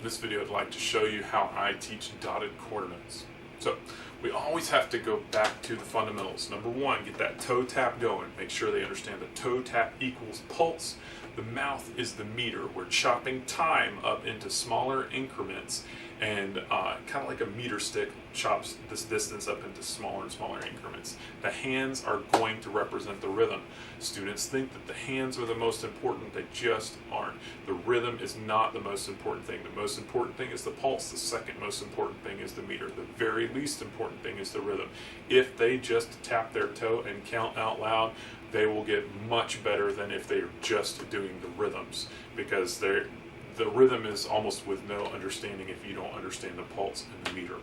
this video I'd like to show you how I teach dotted quarter notes. So we always have to go back to the fundamentals. Number one, get that toe tap going. Make sure they understand that toe tap equals pulse. The mouth is the meter. We're chopping time up into smaller increments, and kind of like a meter stick chops this distance up into smaller and smaller increments. The hands are going to represent the rhythm. Students think that the hands are the most important. They just aren't. The rhythm is not the most important thing. The most important thing is the pulse. The second most important thing is the meter. The very least important thing is the rhythm. If they just tap their toe and count out loud, they will get much better than if they're just doing the rhythms, because the rhythm is almost with no understanding if you don't understand the pulse and the meter.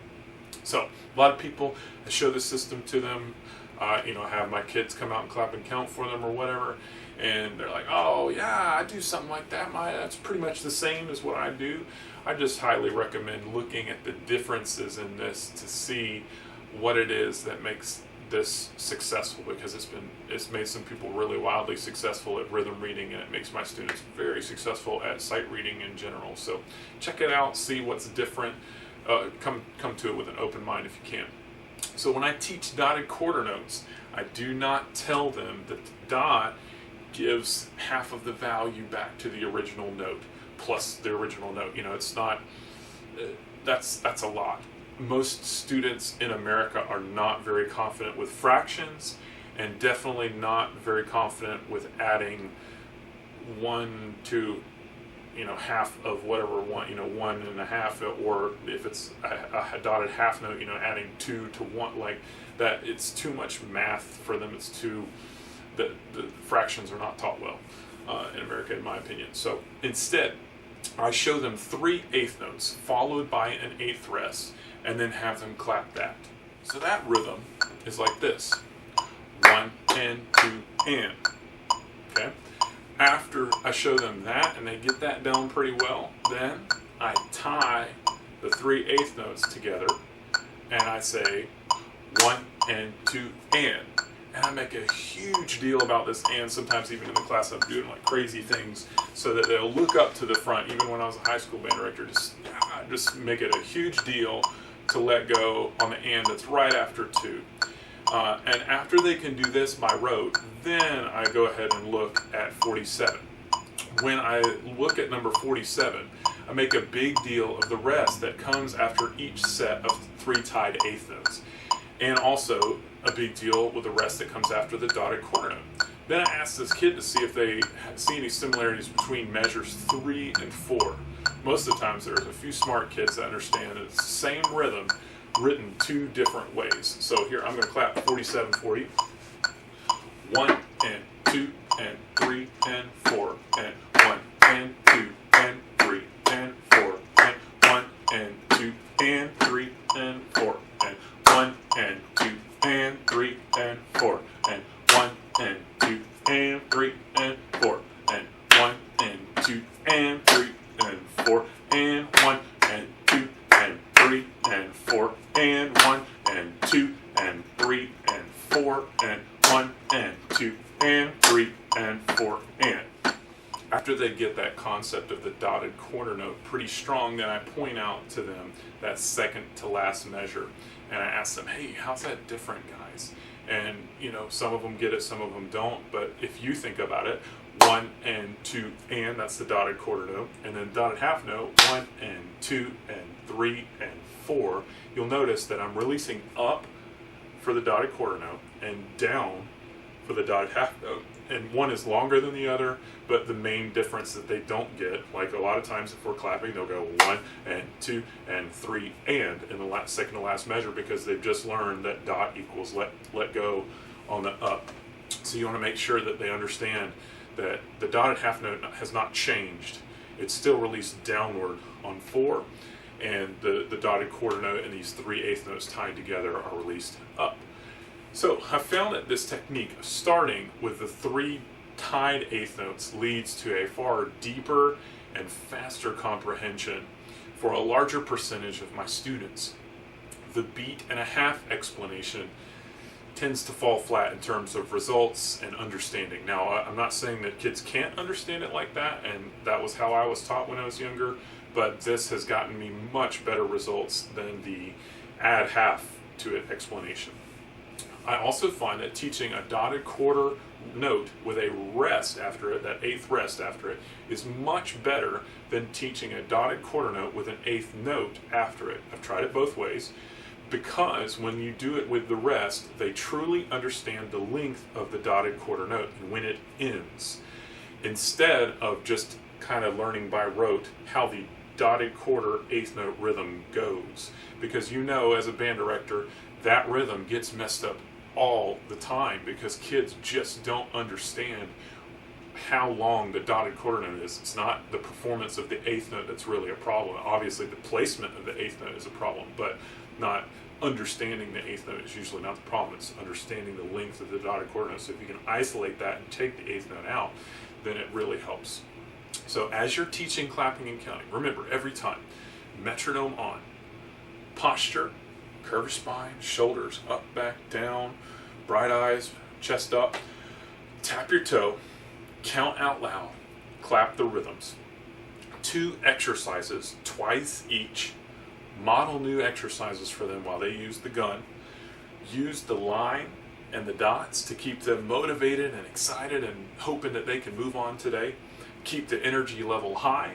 So a lot of people, I show this system to them, I have my kids come out and clap and count for them or whatever, and they're like, oh yeah, I do something like that. That's pretty much the same as what I do. I just highly recommend looking at the differences in this to see what it is that makes this successful, because it's made some people really wildly successful at rhythm reading, and it makes my students very successful at sight reading in general. So check it out, see what's different, come to it with an open mind if you can. So when I teach dotted quarter notes, I do not tell them that the dot gives half of the value back to the original note plus the original note. It's not, that's a lot. Most students in America are not very confident with fractions, and definitely not very confident with adding 1 to half of whatever one, 1.5, or if it's a dotted half note, adding 2 to 1, like that. It's too much math for them. It's too, the fractions are not taught well in America, in my opinion. So instead, I show them 3 eighth notes followed by an eighth rest, and then have them clap that. So that rhythm is like this: 1 and 2 and. Okay? After I show them that and they get that down pretty well, then I tie the 3 eighth notes together and I say 1 and 2 and. And I make a huge deal about this, and sometimes even in the class I'm doing like crazy things so that they'll look up to the front. Even when I was a high school band director, just make it a huge deal to let go on the and that's right after 2. And after they can do this by rote, then I go ahead and look at 47. When I look at number 47, I make a big deal of the rest that comes after each set of 3 tied eighth notes, and also a big deal with the rest that comes after the dotted quarter note. Then I ask this kid to see if they see any similarities between measures 3 and 4. Most of the times there's a few smart kids that understand that it's the same rhythm written 2 different ways. So here, I'm going to clap 47 for you. 1 and 2 and 3 and 4 and 1 and 2 and 3 and 4 and 1 and 2 and 3 and 4 and 1 and 2 and 3 and 4 and 1 and 2 and 3 and 4 and 1 and 2 and 3 and 4 and 1 and 2 and 3 and 4 and 1 and 2 and 3 and 4 and 1 and 2 and 3 and 4 and. After they get that concept of the dotted quarter note pretty strong, then I point out to them that second to last measure, and I ask them, hey, how's that different, guys? And some of them get it, some of them don't, but if you think about it, 1 and 2 and, that's the dotted quarter note, and then dotted half note, 1 and 2 and 3 and 4, you'll notice that I'm releasing up for the dotted quarter note and down for the dotted half note. And one is longer than the other, but the main difference that they don't get, like a lot of times if we're clapping, they'll go 1 and 2 and 3 and in the second to last measure, because they've just learned that dot equals let go on the up. So you want to make sure that they understand that the dotted half note has not changed. It's still released downward on 4, and the dotted quarter note and these 3 eighth notes tied together are released up. So I found that this technique of starting with the 3 tied eighth notes leads to a far deeper and faster comprehension for a larger percentage of my students. The beat and a half explanation tends to fall flat in terms of results and understanding. Now, I'm not saying that kids can't understand it like that, and that was how I was taught when I was younger, but this has gotten me much better results than the add half to it explanation. I also find that teaching a dotted quarter note with a rest after it, that eighth rest after it, is much better than teaching a dotted quarter note with an eighth note after it. I've tried it both ways, because when you do it with the rest, they truly understand the length of the dotted quarter note and when it ends, instead of just kind of learning by rote how the dotted quarter eighth note rhythm goes. Because as a band director, that rhythm gets messed up all the time because kids just don't understand how long the dotted quarter note is. It's not the performance of the eighth note that's really a problem. Obviously the placement of the eighth note is a problem, but not understanding the eighth note is usually not the problem. It's understanding the length of the dotted quarter note. So if you can isolate that and take the eighth note out, then it really helps. So as you're teaching clapping and counting, remember every time, metronome on, posture, curve your spine, shoulders up, back, down, bright eyes, chest up, tap your toe, count out loud, clap the rhythms. 2 exercises, twice each. Model new exercises for them while they use the gun. Use the line and the dots to keep them motivated and excited and hoping that they can move on today. Keep the energy level high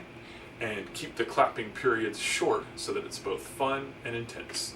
and keep the clapping periods short so that it's both fun and intense.